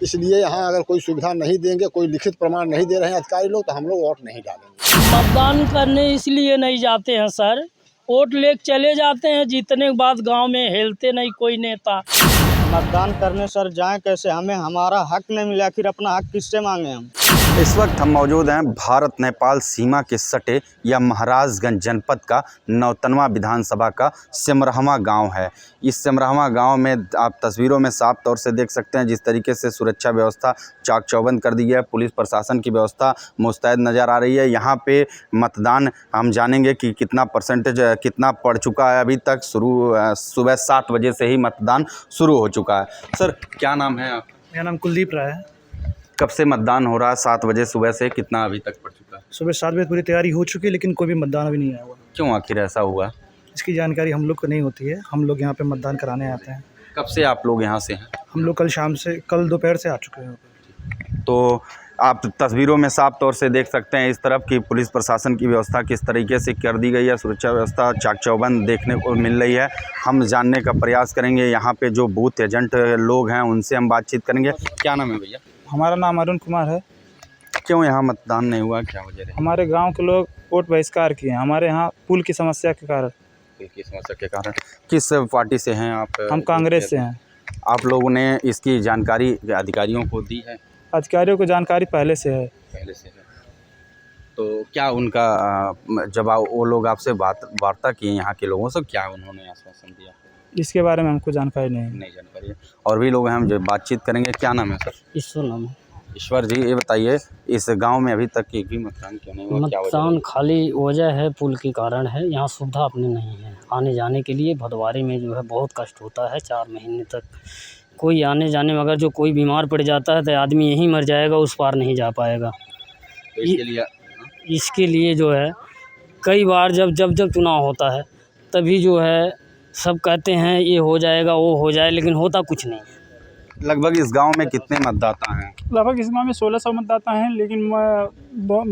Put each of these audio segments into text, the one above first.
इसलिए यहाँ अगर कोई सुविधा नहीं देंगे, कोई लिखित प्रमाण नहीं दे रहे हैं अधिकारी लोग, तो हम लोग वोट नहीं डालेंगे। मतदान करने इसलिए नहीं जाते हैं सर, वोट ले चले जाते हैं, जीतने के बाद गांव में हिलते नहीं कोई नेता। मतदान करने सर जाएं कैसे, हमें हमारा हक नहीं मिला, आखिर अपना हक किससे मांगे हम। इस वक्त हम मौजूद हैं भारत नेपाल सीमा के सटे या महाराजगंज जनपद का नौतनवा विधानसभा का सिमरहमा गांव है। इस सिमरहमा गांव में आप तस्वीरों में साफ तौर से देख सकते हैं जिस तरीके से सुरक्षा व्यवस्था चाक चौबंद कर दी है, पुलिस प्रशासन की व्यवस्था मुस्तैद नज़र आ रही है। यहाँ पे मतदान हम जानेंगे कि कितना परसेंटेज कितना पड़ चुका है। अभी तक सुबह 7 बजे से ही मतदान शुरू हो चुका है। सर क्या नाम है आप? मेरा नाम कुलदीप राय है। कब से मतदान हो रहा है? 7 बजे सुबह से, कितना अभी तक पड़ चुका है? सुबह 7 बजे पूरी तैयारी हो चुकी है, लेकिन कोई भी मतदान अभी नहीं आया हुआ। क्यों आखिर ऐसा हुआ? इसकी जानकारी हम लोग को नहीं होती है। हम लोग यहाँ पे मतदान कराने आते हैं। कब से आप लोग यहाँ से हैं? हम लोग कल दोपहर से आ चुके हैं। तो आप तस्वीरों में साफ तौर से देख सकते हैं इस तरफ की पुलिस प्रशासन की व्यवस्था किस तरीके से कर दी गई है। सुरक्षा व्यवस्था चाक चौबंद देखने को मिल रही है। हम जानने का प्रयास करेंगे, यहाँ पे जो बूथ एजेंट लोग हैं उनसे हम बातचीत करेंगे। क्या नाम है भैया? हमारा नाम अरुण कुमार है। क्यों यहाँ मतदान नहीं हुआ, क्या वजह है? हमारे गाँव के लोग वोट बहिष्कार किए हैं हमारे यहाँ पुल की समस्या के कारण। पुल की समस्या के कारण? किस पार्टी से हैं आप? हम कांग्रेस से हैं। आप लोगों ने इसकी जानकारी अधिकारियों को दी है? अधिकारियों को जानकारी पहले से है। पहले से है। तो क्या उनका जब वो लोग आपसे वार्ता किए यहाँ के लोगों से, क्या उन्होंने आश्वासन दिया? इसके बारे में हमको जानकारी नहीं जानकारी है। और भी लोग हैं, हम जो बातचीत करेंगे। क्या नाम है सर? ईश्वर नाम है। ईश्वर जी, ये बताइए इस गांव में अभी तक एक भी मतदान क्यों नहीं हुआ? क्या वजह मतदान है? खाली वजह है पुल के कारण है। यहाँ सुविधा अपने नहीं है, आने जाने के लिए भदवारी में जो है बहुत कष्ट होता है। 4 महीने तक कोई आने जाने में, अगर जो कोई बीमार पड़ जाता है तो आदमी यहीं मर जाएगा, उस पार नहीं जा पाएगा। तो इसके लिए जो है कई बार जब चुनाव होता है तभी जो है सब कहते हैं ये हो जाएगा वो हो जाए, लेकिन होता कुछ नहीं। लगभग इस गांव में कितने मतदाता हैं? लगभग इस गाँव में 1600 मतदाता हैं, लेकिन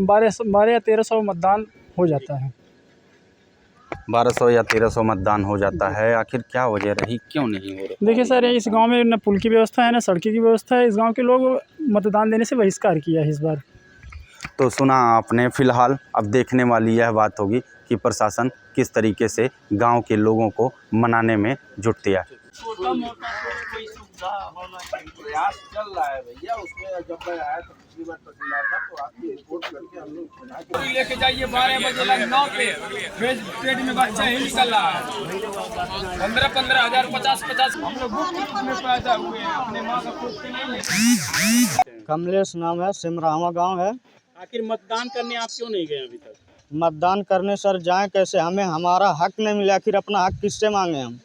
12 या 1300 मतदान हो जाता है। 1200 या 1300 मतदान हो जाता है। आखिर क्या वजह रही, क्यों नहीं हो रहा? देखिए सर, इस गांव में न पुल की व्यवस्था है न सड़की की व्यवस्था है। इस गांव के लोग मतदान देने से बहिष्कार किया है इस बार। तो सुना आपने। फिलहाल अब देखने वाली यह बात होगी कि प्रशासन किस तरीके से गांव के लोगों को मनाने में जुटती है। प्रयास चल रहा है भैया, उसमें जब मैं आया तो पिछली बार तहसीलदार था तो आपकी रिपोर्ट करके हम लोग लेके जाइए 12 बजे लग 9 पे पेट में बच्चा ही निकल रहा है। 15-15 हज़ार 50-50 हम लोग बुक में पैदा हुए हैं, अपने माँ का खुद से नहीं। कमलेश नाम है, सिमरहमा गाँव है। आखिर मतदान करने आप क्यों नहीं गए अभी तक? मतदान करने सर जाएं कैसे, हमें हमारा हक नहीं मिला, आखिर अपना हक किससे मांगे हम।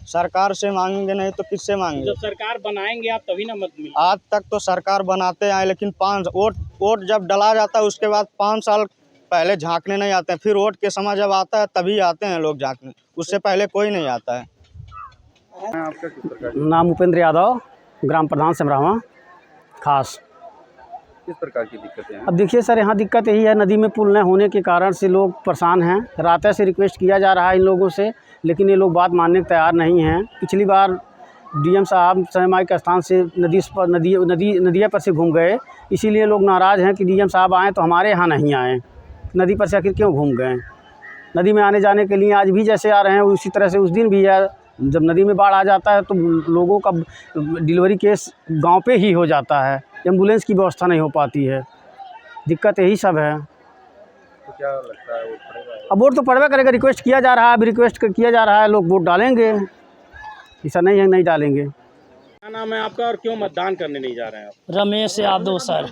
सरकार से मांगेंगे नहीं तो किससे मांगेंगे? जब सरकार बनाएंगे आप तभी ना मत मिले। आज तक तो सरकार बनाते आए, लेकिन 5 वोट जब डला जाता है उसके बाद 5 साल पहले झांकने नहीं आते हैं। फिर वोट के समय जब आता है तभी आते हैं लोग झांकने, उससे पहले कोई नहीं आता है। नाम उपेंद्र यादव, ग्राम प्रधान सिमरहमा खास। किस प्रकार की दिक्कतें हैं? अब देखिए सर, यहाँ दिक्कत यही है, नदी में पुल न होने के कारण से लोग परेशान हैं। रात से रिक्वेस्ट किया जा रहा है इन लोगों से, लेकिन ये लोग बात मानने को तैयार नहीं हैं। पिछली बार डीएम साहब समय के स्थान से नदिया पर से घूम गए, इसीलिए लोग नाराज़ हैं कि डीएम साहब आएँ तो हमारे यहाँ नहीं आएँ। नदी पर से आखिर क्यों घूम गए? नदी में आने जाने के लिए आज भी जैसे आ रहे हैं उसी तरह से उस दिन भी है। जब नदी में बाढ़ आ जाता है तो लोगों का डिलीवरी केस गाँव पे ही हो जाता है, एम्बुलेंस की व्यवस्था नहीं हो पाती है। दिक्कत यही सब है। तो क्या लगता है वोट पड़ेगा? अब वोट तो पड़वा करेगा, रिक्वेस्ट किया जा रहा है, अभी रिक्वेस्ट किया जा रहा है, लोग वोट डालेंगे। ऐसा नहीं है नहीं डालेंगे। क्या नाम है आपका और क्यों मतदान करने नहीं जा रहे हैं आप? रमेश यादव सर।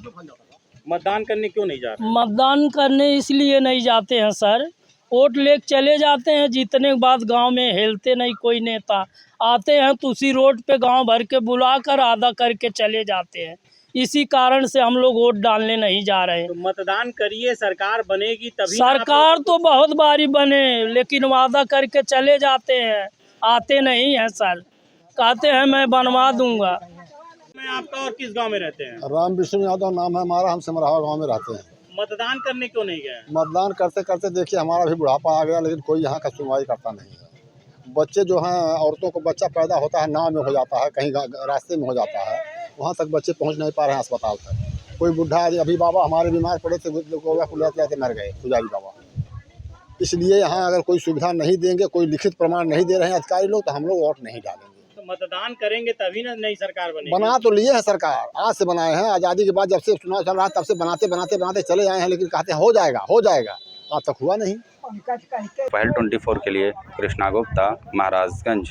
मतदान करने क्यों नहीं जा रहे? मतदान करने इसलिए नहीं जाते हैं सर, वोट ले चले जाते हैं, जीतने के बाद गांव में हिलते नहीं कोई नेता। आते हैं तो उसी रोड पे गांव भर के बुला कर आधा करके चले जाते हैं। इसी कारण से हम लोग वोट डालने नहीं जा रहे हैं। तो मतदान करिए, सरकार बनेगी तभी। सरकार तो बहुत बारी बने, लेकिन वादा करके चले जाते हैं, आते नहीं हैं सर। कहते हैं मैं बनवा दूंगा। मैं आपका और किस गांव में रहते हैं? राम विष्णु यादव नाम है हमारा, हम सिमरहमा गाँव में रहते हैं। मतदान करने क्यों नहीं गए? मतदान करते करते देखिए हमारा भी बुढ़ापा आ गया, लेकिन कोई यहाँ का सुनवाई करता नहीं है। बच्चे जो हैं, औरतों को बच्चा पैदा होता है नाव में हो जाता है, कहीं रास्ते में हो जाता है, वहाँ तक बच्चे पहुँच नहीं पा रहे हैं अस्पताल तक। कोई बुढ़ा अभी बाबा हमारे बीमार पड़े थे, गोवा को लेते मर गए पुजारी बाबा। इसलिए यहाँ अगर कोई सुविधा नहीं देंगे, कोई लिखित प्रमाण नहीं दे रहे हैं अधिकारी लोग, तो हम लोग वोट नहीं डालेंगे। तो मतदान करेंगे तभी ना नई सरकार बनेगी। बना तो लिए हैं सरकार, आज से बनाए हैं, आज़ादी के बाद जब से चुनाव चल रहा है तब से बनाते चले आए हैं, लेकिन कहते हैं हो जाएगा, आज तक हुआ नहीं। पहल 24 के लिए कृष्णा गुप्ता, महाराजगंज।